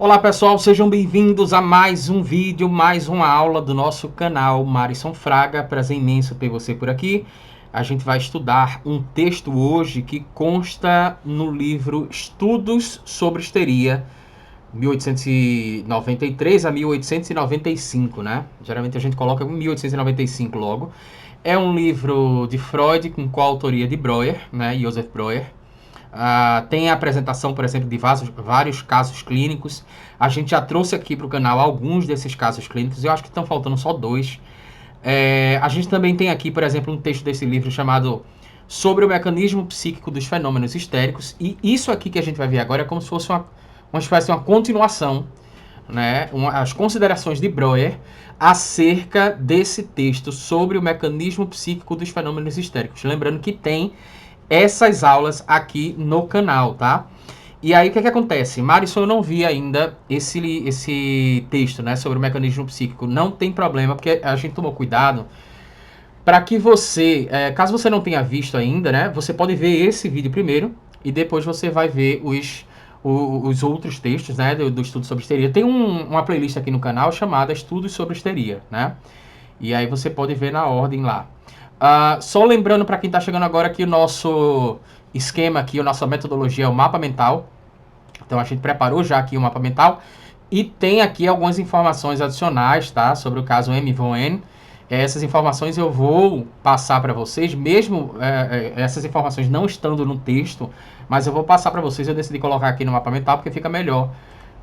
Olá pessoal, sejam bem-vindos a mais um vídeo, mais uma aula do nosso canal Marisson Fraga. Prazer imenso ter você por aqui. A gente vai estudar um texto hoje que consta no livro Estudos sobre Histeria, 1893 a 1895, né? Geralmente a gente coloca 1895 logo. É um livro de Freud com coautoria de Breuer, né? Joseph Breuer. Tem a apresentação, por exemplo, de vários casos clínicos. A gente já trouxe aqui para o canal alguns desses casos clínicos. Eu acho que estão faltando só dois. A gente também tem aqui, por exemplo, um texto desse livro chamado Sobre o Mecanismo Psíquico dos Fenômenos Histéricos. E isso aqui que a gente vai ver agora é como se fosse uma espécie de uma continuação, né? As considerações de Breuer acerca desse texto sobre o mecanismo psíquico dos fenômenos histéricos. Lembrando que tem essas aulas aqui no canal, tá? E aí, o que é que acontece? Marisson, eu não vi ainda esse texto, né, sobre o mecanismo psíquico. Não tem problema, porque a gente tomou cuidado para que você, caso você não tenha visto ainda, né, você pode ver esse vídeo primeiro e depois você vai ver os outros textos, né, do estudo sobre histeria. Tem uma playlist aqui no canal chamada Estudos sobre Histeria, né? E aí você pode ver na ordem lá. Só lembrando para quem está chegando agora que o nosso esquema aqui, a nossa metodologia é o mapa mental. Então a gente preparou já aqui o mapa mental e tem aqui algumas informações adicionais, tá? Sobre o caso M. von N. Essas informações eu vou passar para vocês, mesmo essas informações não estando no texto, mas eu vou passar para vocês. Eu decidi colocar aqui no mapa mental porque fica melhor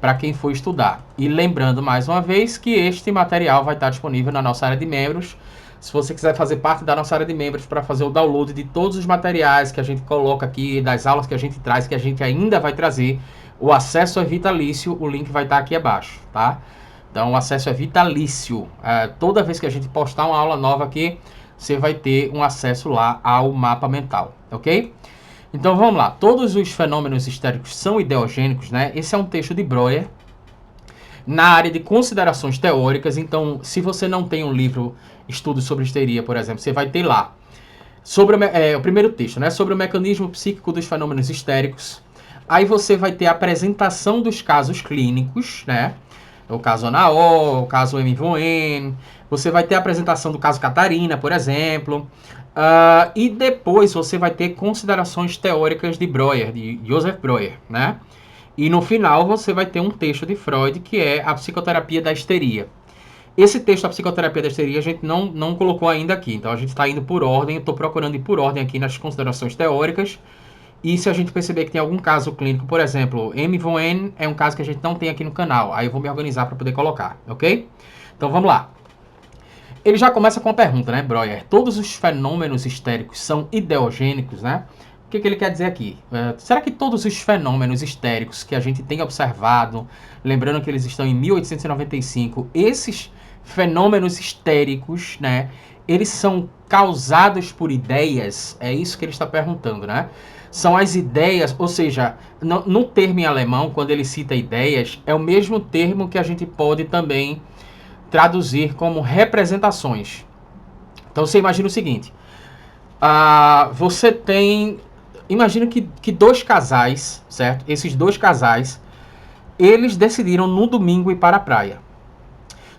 para quem for estudar. E lembrando mais uma vez que este material vai estar disponível na nossa área de membros. Se você quiser fazer parte da nossa área de membros para fazer o download de todos os materiais que a gente coloca aqui, das aulas que a gente traz, que a gente ainda vai trazer, o acesso é vitalício, o link vai estar aqui abaixo, tá? Então o acesso é vitalício. Toda vez que a gente postar uma aula nova aqui, você vai ter um acesso lá ao mapa mental, ok? Então vamos lá. Todos os fenômenos histéricos são ideogênicos, né? Esse é um texto de Breuer na área de considerações teóricas. Então, se você não tem um livro Estudos sobre Histeria, por exemplo, você vai ter lá sobre o primeiro texto, né? Sobre o mecanismo psíquico dos fenômenos histéricos. Aí você vai ter a apresentação dos casos clínicos, né? O caso Ana O, o caso M. von N. Você vai ter a apresentação do caso Catarina, por exemplo. E depois você vai ter considerações teóricas de Breuer, de Joseph Breuer, né? E no final você vai ter um texto de Freud, que é a psicoterapia da histeria. Esse texto da psicoterapia da histeria a gente não colocou ainda aqui. Então a gente está indo por ordem, eu estou procurando ir por ordem aqui nas considerações teóricas. E se a gente perceber que tem algum caso clínico, por exemplo, M. von N é um caso que a gente não tem aqui no canal. Aí eu vou me organizar para poder colocar, ok? Então vamos lá. Ele já começa com uma pergunta, né, Breuer? Todos os fenômenos histéricos são ideogênicos, né? O que ele quer dizer aqui? Será que todos os fenômenos histéricos que a gente tem observado, lembrando que eles estão em 1895, esses fenômenos histéricos, né, eles são causados por ideias? É isso que ele está perguntando, né? São as ideias, ou seja, no termo em alemão, quando ele cita ideias, é o mesmo termo que a gente pode também traduzir como representações. Então você imagina o seguinte, você tem... Imagina que dois casais, certo? Esses dois casais, eles decidiram no domingo ir para a praia.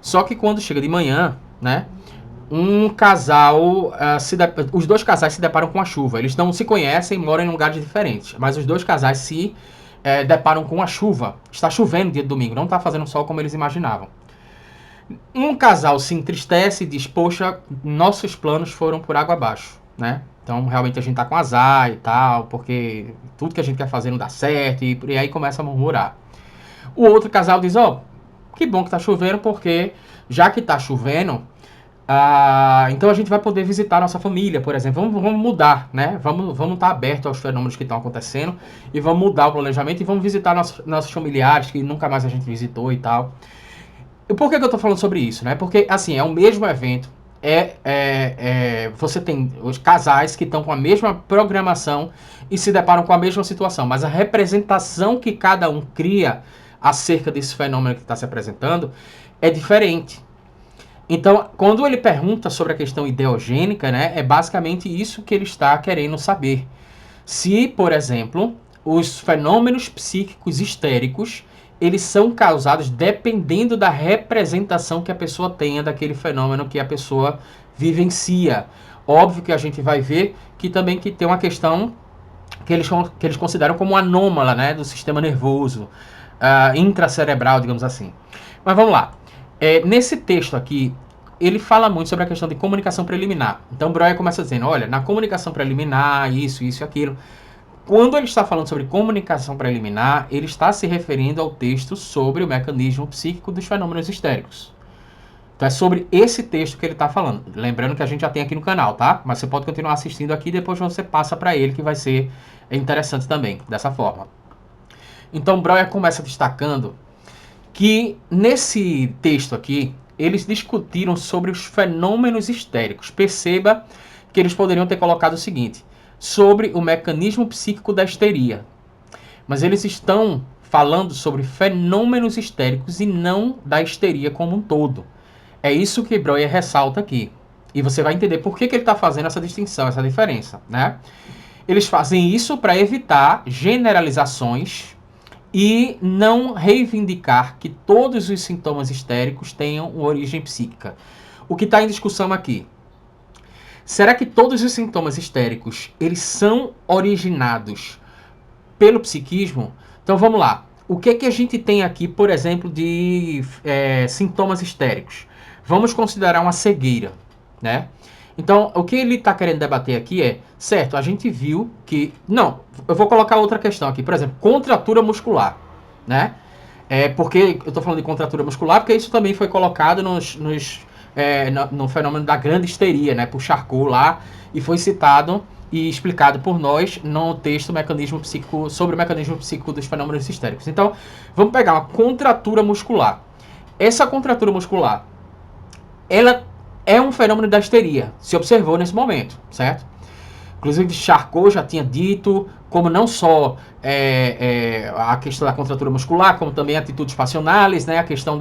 Só que quando chega de manhã, né? Um casal, os dois casais se deparam com a chuva. Eles não se conhecem, moram em lugares diferentes. Mas os dois casais se deparam com a chuva. Está chovendo dia de domingo, não está fazendo sol como eles imaginavam. Um casal se entristece e diz, poxa, nossos planos foram por água abaixo, né? Então, realmente a gente tá com azar e tal, porque tudo que a gente quer fazer não dá certo, e aí começa a murmurar. O outro casal diz, que bom que tá chovendo, porque já que tá chovendo, então a gente vai poder visitar a nossa família, por exemplo. Vamos mudar, né? Vamos estar aberto aos fenômenos que estão acontecendo, e vamos mudar o planejamento, e vamos visitar nossos familiares, que nunca mais a gente visitou e tal. E por que eu tô falando sobre isso, né? Porque, assim, é o mesmo evento, você tem os casais que estão com a mesma programação e se deparam com a mesma situação, mas a representação que cada um cria acerca desse fenômeno que está se apresentando é diferente. Então, quando ele pergunta sobre a questão ideogênica, né, é basicamente isso que ele está querendo saber. Se, por exemplo, os fenômenos psíquicos histéricos, eles são causados dependendo da representação que a pessoa tenha daquele fenômeno que a pessoa vivencia. Óbvio que a gente vai ver que também que tem uma questão que eles consideram como anômala, né, do sistema nervoso, intracerebral, digamos assim. Mas vamos lá. Nesse texto aqui, ele fala muito sobre a questão de comunicação preliminar. Então, Breuer começa dizendo, olha, na comunicação preliminar, isso e aquilo. Quando ele está falando sobre comunicação preliminar, ele está se referindo ao texto sobre o mecanismo psíquico dos fenômenos histéricos. Então é sobre esse texto que ele está falando. Lembrando que a gente já tem aqui no canal, tá? Mas você pode continuar assistindo aqui e depois você passa para ele, que vai ser interessante também, dessa forma. Então, Breuer começa destacando que nesse texto aqui, eles discutiram sobre os fenômenos histéricos. Perceba que eles poderiam ter colocado o seguinte, sobre o mecanismo psíquico da histeria. Mas eles estão falando sobre fenômenos histéricos e não da histeria como um todo. É isso que Breuer ressalta aqui. E você vai entender por que ele está fazendo essa distinção, essa diferença, né? Eles fazem isso para evitar generalizações e não reivindicar que todos os sintomas histéricos tenham uma origem psíquica. O que está em discussão aqui? Será que todos os sintomas histéricos, eles são originados pelo psiquismo? Então vamos lá. O que é que a gente tem aqui, por exemplo, de sintomas histéricos? Vamos considerar uma cegueira, né? Então, o que ele está querendo debater aqui é, certo, a gente viu que... Não, eu vou colocar outra questão aqui. Por exemplo, contratura muscular, né? Porque eu estou falando de contratura muscular, porque isso também foi colocado no fenômeno da grande histeria, né? Por Charcot lá, e foi citado e explicado por nós no texto mecanismo psíquico, sobre o mecanismo psíquico dos fenômenos histéricos. Então, vamos pegar uma contratura muscular. Essa contratura muscular, ela é um fenômeno da histeria, se observou nesse momento, certo? Inclusive, Charcot já tinha dito, como não só a questão da contratura muscular, como também atitudes passionais, né? A questão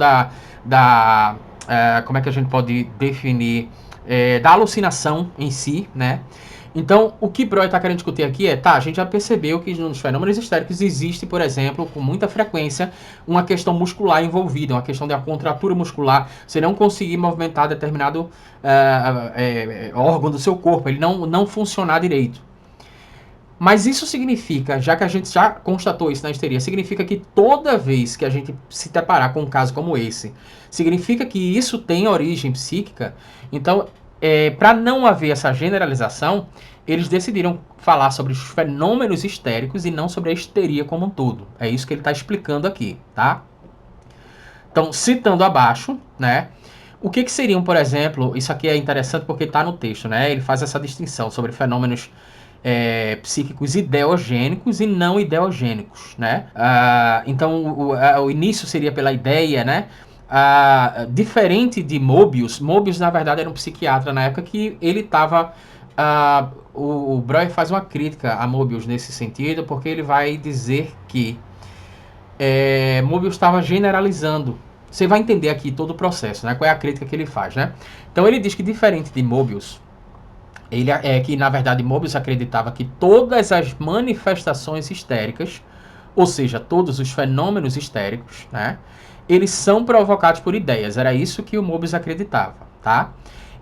como é que a gente pode definir, da alucinação em si, né? Então, o que Breuer está querendo discutir aqui a gente já percebeu que nos fenômenos histéricos existe, por exemplo, com muita frequência, uma questão muscular envolvida, uma questão da contratura muscular, você não conseguir movimentar determinado órgão do seu corpo, ele não funcionar direito. Mas isso significa, já que a gente já constatou isso na histeria, significa que toda vez que a gente se deparar com um caso como esse, significa que isso tem origem psíquica. Então, para não haver essa generalização, eles decidiram falar sobre os fenômenos histéricos e não sobre a histeria como um todo. É isso que ele está explicando aqui, tá? Então, citando abaixo, né? O que seriam, por exemplo, isso aqui é interessante porque está no texto, né? Ele faz essa distinção sobre fenômenos psíquicos ideogênicos e não ideogênicos, né? Então, o início seria pela ideia, né? Diferente de Mobius, na verdade era um psiquiatra na época que ele estava... o Breuer faz uma crítica a Mobius nesse sentido, porque ele vai dizer que Mobius estava generalizando. Você vai entender aqui todo o processo, né? Qual é a crítica que ele faz, né? Então ele diz que diferente de Mobius, que na verdade Mobius acreditava que todas as manifestações histéricas, ou seja, todos os fenômenos histéricos, né? Eles são provocados por ideias. Era isso que o Mobius acreditava, tá?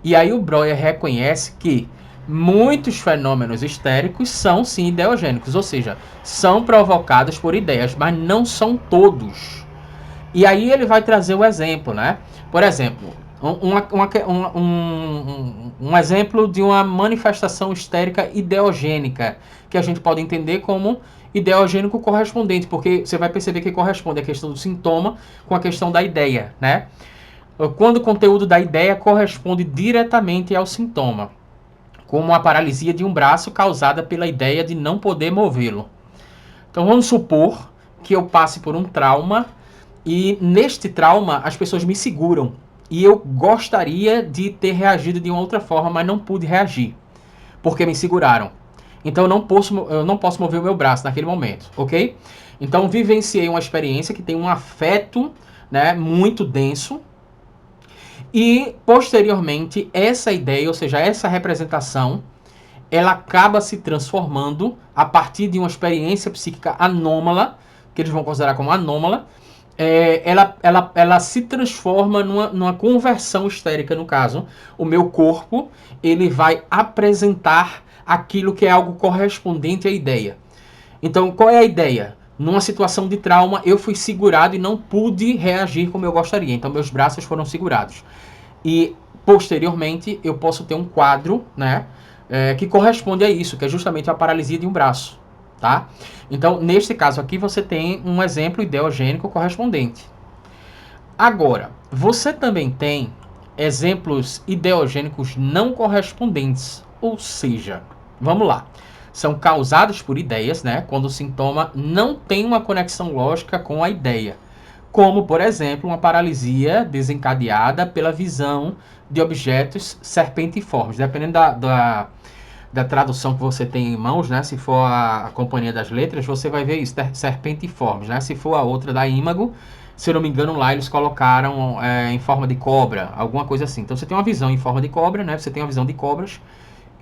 E aí o Breuer reconhece que muitos fenômenos histéricos são, sim, ideogênicos. Ou seja, são provocados por ideias, mas não são todos. E aí ele vai trazer o exemplo, né? Por exemplo, um exemplo de uma manifestação histérica ideogênica, que a gente pode entender como ideogênico correspondente, porque você vai perceber que corresponde a questão do sintoma com a questão da ideia, né? Quando o conteúdo da ideia corresponde diretamente ao sintoma, como a paralisia de um braço causada pela ideia de não poder movê-lo. Então vamos supor que eu passe por um trauma e neste trauma as pessoas me seguram e eu gostaria de ter reagido de uma outra forma, mas não pude reagir, porque me seguraram. Então eu não posso mover o meu braço naquele momento, ok? Então vivenciei uma experiência que tem um afeto, né, muito denso. E posteriormente essa ideia, ou seja, essa representação, ela acaba se transformando a partir de uma experiência psíquica anômala, que eles vão considerar como anômala, ela se transforma numa conversão histérica, no caso. O meu corpo, ele vai apresentar aquilo que é algo correspondente à ideia. Então, qual é a ideia? Numa situação de trauma, eu fui segurado e não pude reagir como eu gostaria. Então, meus braços foram segurados. E, posteriormente, eu posso ter um quadro, né, que corresponde a isso, que é justamente a paralisia de um braço. Tá? Então, neste caso aqui, você tem um exemplo ideogênico correspondente. Agora, você também tem exemplos ideogênicos não correspondentes, ou seja, vamos lá, são causados por ideias, né, quando o sintoma não tem uma conexão lógica com a ideia, como, por exemplo, uma paralisia desencadeada pela visão de objetos serpentiformes, dependendo da tradução que você tem em mãos, né? Se for a Companhia das Letras, você vai ver isso, serpentiformes, né? Se for a outra da Imago, se eu não me engano, lá eles colocaram em forma de cobra, alguma coisa assim. Então você tem uma visão em forma de cobra, né? Você tem uma visão de cobras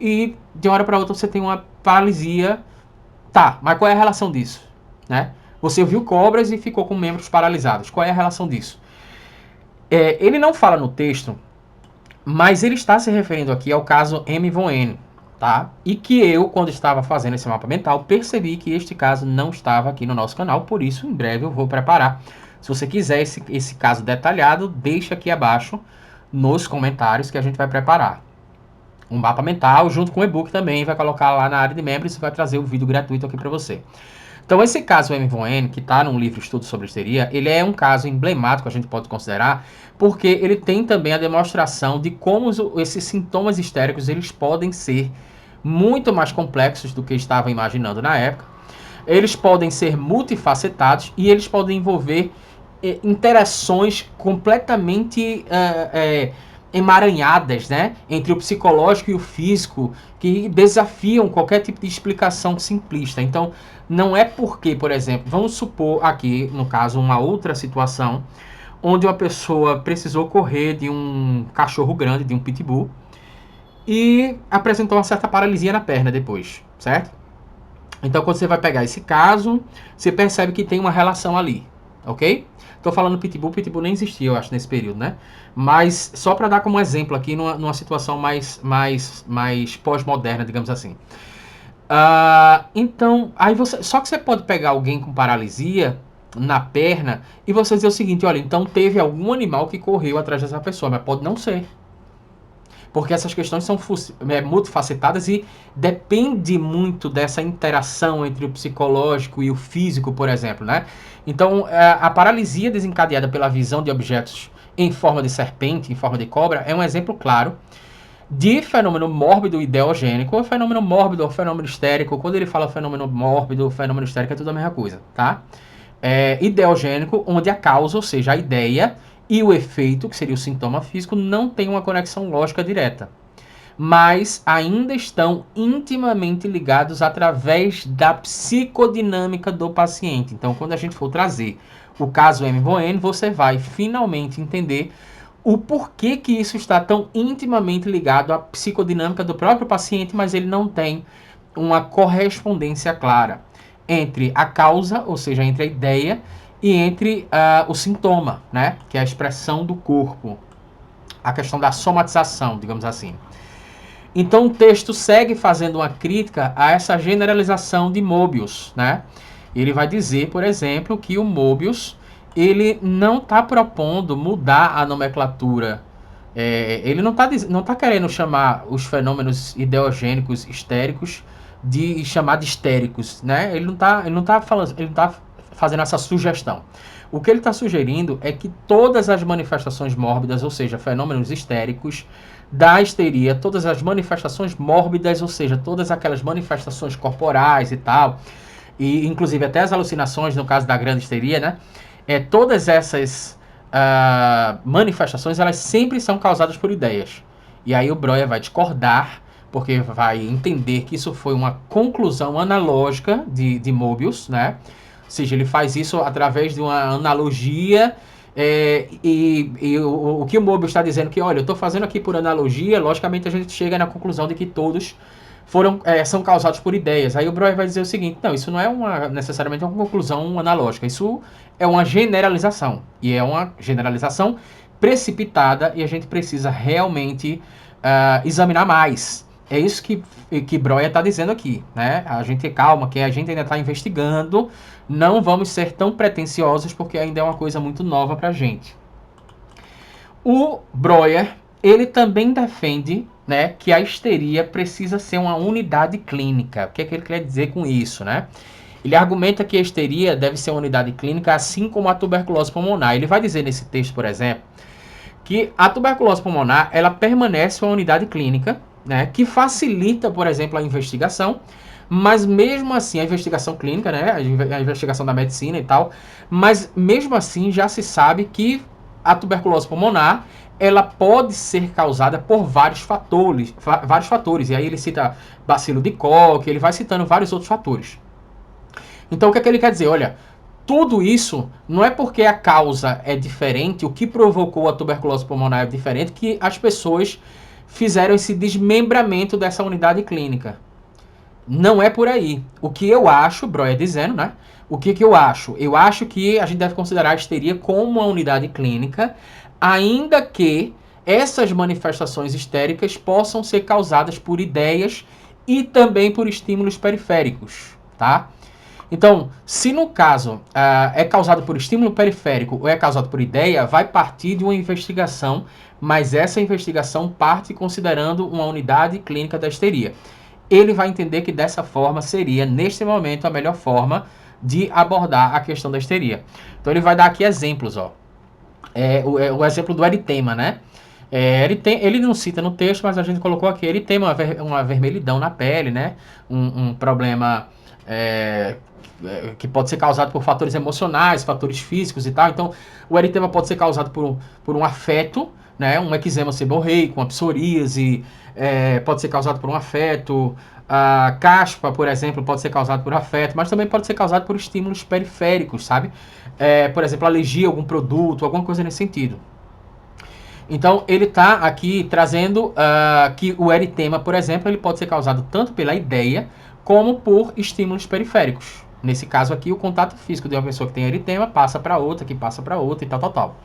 e de uma hora para outra você tem uma paralisia. Tá, mas qual é a relação disso, né? Você viu cobras e ficou com membros paralisados. Qual é a relação disso? Ele não fala no texto, mas ele está se referindo aqui ao caso M. von N. Tá? E que eu, quando estava fazendo esse mapa mental, percebi que este caso não estava aqui no nosso canal, por isso, em breve eu vou preparar. Se você quiser esse caso detalhado, deixa aqui abaixo nos comentários que a gente vai preparar. Um mapa mental junto com o e-book também, vai colocar lá na área de membros e vai trazer o vídeo gratuito aqui para você. Então, esse caso M. von N, que está num livro Estudo sobre Histeria, ele é um caso emblemático, a gente pode considerar, porque ele tem também a demonstração de como esses sintomas histéricos eles podem ser muito mais complexos do que estavam imaginando na época. Eles podem ser multifacetados e eles podem envolver interações completamente emaranhadas, né, entre o psicológico e o físico, que desafiam qualquer tipo de explicação simplista. Então, não é porque, por exemplo, vamos supor aqui, no caso, uma outra situação, onde uma pessoa precisou correr de um cachorro grande, de um pitbull, e apresentou uma certa paralisia na perna depois, certo? Então, quando você vai pegar esse caso, você percebe que tem uma relação ali, ok? Tô falando pitbull nem existia, eu acho, nesse período, né? Mas só para dar como exemplo aqui, numa situação mais pós-moderna, digamos assim. Então, aí só que você pode pegar alguém com paralisia na perna e você dizer o seguinte, olha, então teve algum animal que correu atrás dessa pessoa, mas pode não ser. Porque essas questões são multifacetadas e depende muito dessa interação entre o psicológico e o físico, por exemplo, né? Então, a paralisia desencadeada pela visão de objetos em forma de serpente, em forma de cobra, é um exemplo claro de fenômeno mórbido ideogênico, ou fenômeno mórbido ou fenômeno histérico. Quando ele fala fenômeno mórbido, fenômeno histérico, é tudo a mesma coisa, tá? Ideogênico, onde a causa, ou seja, a ideia e o efeito, que seria o sintoma físico, não tem uma conexão lógica direta, mas ainda estão intimamente ligados através da psicodinâmica do paciente. Então, quando a gente for trazer o caso M. von N, você vai finalmente entender o porquê que isso está tão intimamente ligado à psicodinâmica do próprio paciente, mas ele não tem uma correspondência clara entre a causa, ou seja, entre a ideia, e entre o sintoma, né? Que é a expressão do corpo, a questão da somatização, digamos assim. Então o texto segue fazendo uma crítica a essa generalização de Mobius, né? Ele vai dizer, por exemplo, que o Mobius ele não está propondo mudar a nomenclatura. Ele não tá querendo chamar os fenômenos ideogênicos histéricos de chamar de histéricos, né? Ele não tá fazendo essa sugestão. O que ele está sugerindo é que todas as manifestações mórbidas, ou seja, fenômenos histéricos da histeria, todas as manifestações mórbidas, ou seja, todas aquelas manifestações corporais e tal, e inclusive até as alucinações, no caso da grande histeria, né? Todas essas manifestações, elas sempre são causadas por ideias. E aí o Breuer vai discordar, porque vai entender que isso foi uma conclusão analógica de Mobius, né? Ou seja, ele faz isso através de uma analogia, o que o Mobius está dizendo que, olha, eu estou fazendo aqui por analogia, logicamente a gente chega na conclusão de que todos são causados por ideias. Aí o Breuer vai dizer o seguinte: não, isso não é necessariamente uma conclusão analógica, isso é uma generalização. E é uma generalização precipitada e a gente precisa realmente examinar mais. É isso que Breuer está dizendo aqui, né? A gente calma, que a gente ainda está investigando, não vamos ser tão pretensiosos porque ainda é uma coisa muito nova para a gente. O Breuer, ele também defende, né, que a histeria precisa ser uma unidade clínica. O que é que ele quer dizer com isso, né? Ele argumenta que a histeria deve ser uma unidade clínica, assim como a tuberculose pulmonar. Ele vai dizer nesse texto, por exemplo, que a tuberculose pulmonar, ela permanece uma unidade clínica, né, que facilita, por exemplo, a investigação, mas mesmo assim, a investigação clínica, né, a investigação da medicina e tal, mas mesmo assim já se sabe que a tuberculose pulmonar, ela pode ser causada por vários fatores, e aí ele cita bacilo de Koch, ele vai citando vários outros fatores. Então o que é que ele quer dizer? Olha, tudo isso não é porque a causa é diferente, o que provocou a tuberculose pulmonar é diferente, que as pessoas fizeram esse desmembramento dessa unidade clínica. Não é por aí. O que eu acho, Breuer dizendo, né? O que eu acho? Eu acho que a gente deve considerar a histeria como uma unidade clínica, ainda que essas manifestações histéricas possam ser causadas por ideias e também por estímulos periféricos, tá? Então, se no caso é causado por estímulo periférico ou é causado por ideia, vai partir de uma investigação, mas essa investigação parte considerando uma unidade clínica da histeria. Ele vai entender que dessa forma seria, neste momento, a melhor forma de abordar a questão da histeria. Então ele vai dar aqui exemplos, ó. O exemplo do eritema, né? Ele não cita no texto, mas a gente colocou aqui, ele tem uma vermelhidão na pele, né? Um problema que pode ser causado por fatores emocionais, fatores físicos e tal. Então, o eritema pode ser causado por um afeto, né? Um eczema seborreico, uma psoríase, pode ser causado por um afeto. A caspa, por exemplo, pode ser causado por afeto, mas também pode ser causado por estímulos periféricos, sabe? Por exemplo, alergia a algum produto, alguma coisa nesse sentido. Então, ele está aqui trazendo que o eritema, por exemplo, ele pode ser causado tanto pela ideia como por estímulos periféricos. Nesse caso aqui, o contato físico de uma pessoa que tem eritema passa para outra, que passa para outra e tal.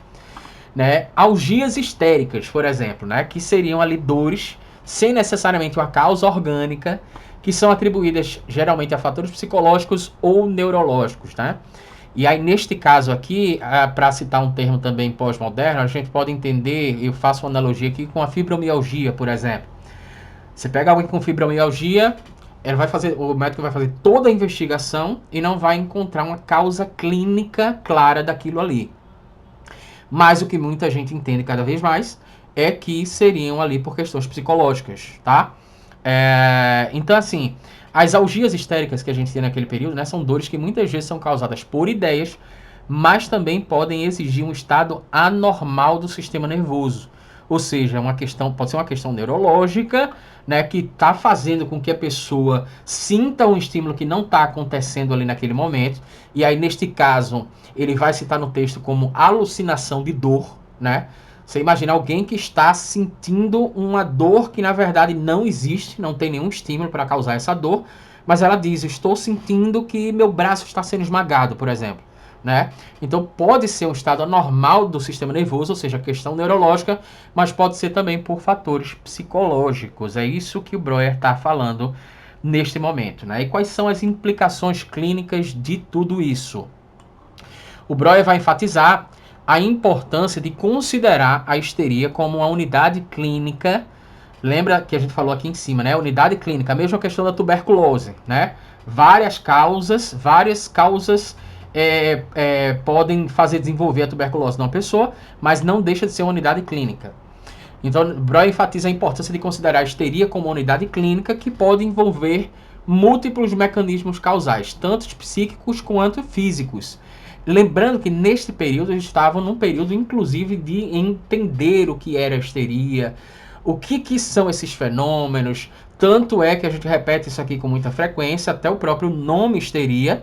Né? Algias histéricas, por exemplo, né? Que seriam ali dores sem necessariamente uma causa orgânica, que são atribuídas geralmente a fatores psicológicos ou neurológicos, né? E aí, neste caso aqui, para citar um termo também pós-moderno, a gente pode entender, eu faço uma analogia aqui com a fibromialgia, por exemplo. Você pega alguém com fibromialgia, o médico vai fazer toda a investigação e não vai encontrar uma causa clínica clara daquilo ali. Mas o que muita gente entende cada vez mais é que seriam ali por questões psicológicas, tá? Então, assim, as algias histéricas que a gente tem naquele período, né, são dores que muitas vezes são causadas por ideias, mas também podem exigir um estado anormal do sistema nervoso. Ou seja, pode ser uma questão neurológica, né, que está fazendo com que a pessoa sinta um estímulo que não está acontecendo ali naquele momento. E aí, neste caso, ele vai citar no texto como alucinação de dor, né? Você imagina alguém que está sentindo uma dor que na verdade não existe, não tem nenhum estímulo para causar essa dor, mas ela diz, estou sentindo que meu braço está sendo esmagado, por exemplo. Né? Então pode ser um estado anormal do sistema nervoso, ou seja, questão neurológica, mas pode ser também por fatores psicológicos. É isso que o Breuer está falando neste momento. Né? E quais são as implicações clínicas de tudo isso? O Breuer vai enfatizar a importância de considerar a histeria como uma unidade clínica. Lembra que a gente falou aqui em cima, né? Unidade clínica, a mesma questão da tuberculose, né? Várias causas podem fazer desenvolver a tuberculose numa pessoa, mas não deixa de ser uma unidade clínica. Então, Breuer enfatiza a importância de considerar a histeria como uma unidade clínica que pode envolver múltiplos mecanismos causais, tanto psíquicos quanto físicos. Lembrando que neste período eles estavam num período, inclusive, de entender o que era a histeria, o que são esses fenômenos. Tanto é que a gente repete isso aqui com muita frequência, até o próprio nome histeria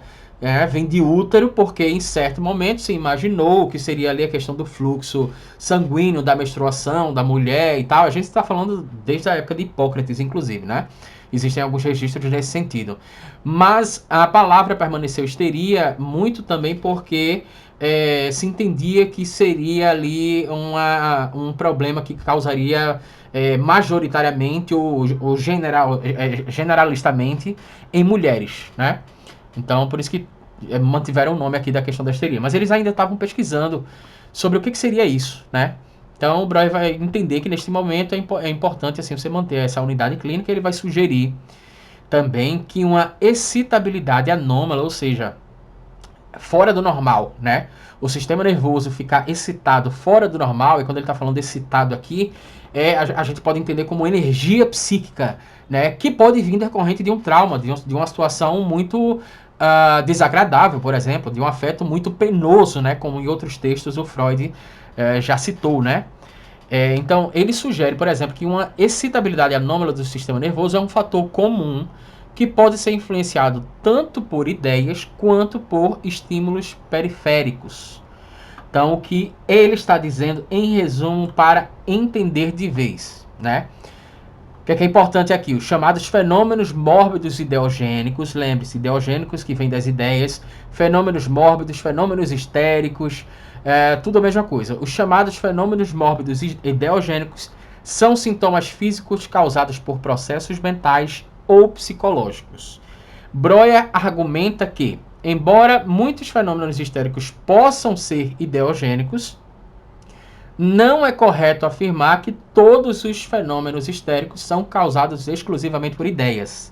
vem de útero, porque em certo momento se imaginou que seria ali a questão do fluxo sanguíneo, da menstruação, da mulher e tal. A gente está falando desde a época de Hipócrates, inclusive, né? existem alguns registros nesse sentido. Mas a palavra permaneceu histeria muito também porque se entendia que seria ali um problema que causaria majoritariamente ou generalistamente em mulheres, né? Então, por isso que mantiveram o nome aqui da questão da histeria. Mas eles ainda estavam pesquisando sobre o que seria isso, né? Então, o Breuer vai entender que neste momento é importante assim você manter essa unidade clínica. Ele vai sugerir também que uma excitabilidade anômala, ou seja, fora do normal, né? O sistema nervoso ficar excitado fora do normal, e quando ele está falando de excitado aqui, a gente pode entender como energia psíquica, né? Que pode vir decorrente de um trauma, de uma situação muito desagradável, por exemplo, de um afeto muito penoso, né? Como em outros textos o Freud já citou, né? Então, ele sugere, por exemplo, que uma excitabilidade anômala do sistema nervoso é um fator comum que pode ser influenciado tanto por ideias quanto por estímulos periféricos. Então, o que ele está dizendo, em resumo, para entender de vez, né? O que é importante aqui? Os chamados fenômenos mórbidos ideogênicos, lembre-se, ideogênicos que vêm das ideias, fenômenos mórbidos, fenômenos histéricos, tudo a mesma coisa. Os chamados fenômenos mórbidos ideogênicos são sintomas físicos causados por processos mentais ou psicológicos. Breuer argumenta que, embora muitos fenômenos histéricos possam ser ideogênicos, não é correto afirmar que todos os fenômenos histéricos são causados exclusivamente por ideias.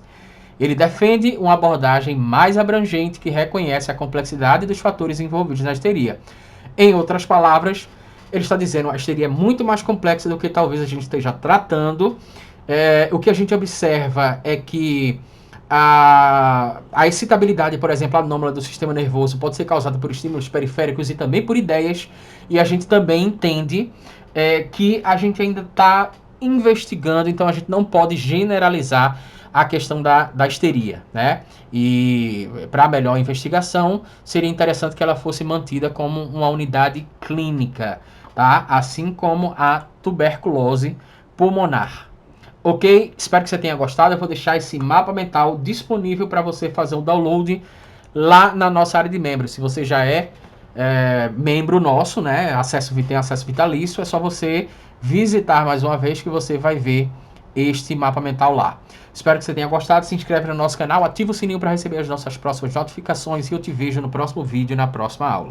Ele defende uma abordagem mais abrangente que reconhece a complexidade dos fatores envolvidos na histeria. Em outras palavras, ele está dizendo que a histeria é muito mais complexa do que talvez a gente esteja tratando. O que a gente observa é que a excitabilidade, por exemplo, anômala do sistema nervoso pode ser causada por estímulos periféricos e também por ideias. E a gente também entende que a gente ainda está investigando, então a gente não pode generalizar a questão da histeria, né? E para melhor investigação, seria interessante que ela fosse mantida como uma unidade clínica, tá? Assim como a tuberculose pulmonar. Ok? Espero que você tenha gostado. Eu vou deixar esse mapa mental disponível para você fazer o download lá na nossa área de membros. Se você já é membro nosso, né? Tem acesso vitalício, é só você visitar mais uma vez que você vai ver este mapa mental lá. Espero que você tenha gostado. Se inscreve no nosso canal, ativa o sininho para receber as nossas próximas notificações e eu te vejo no próximo vídeo, na próxima aula.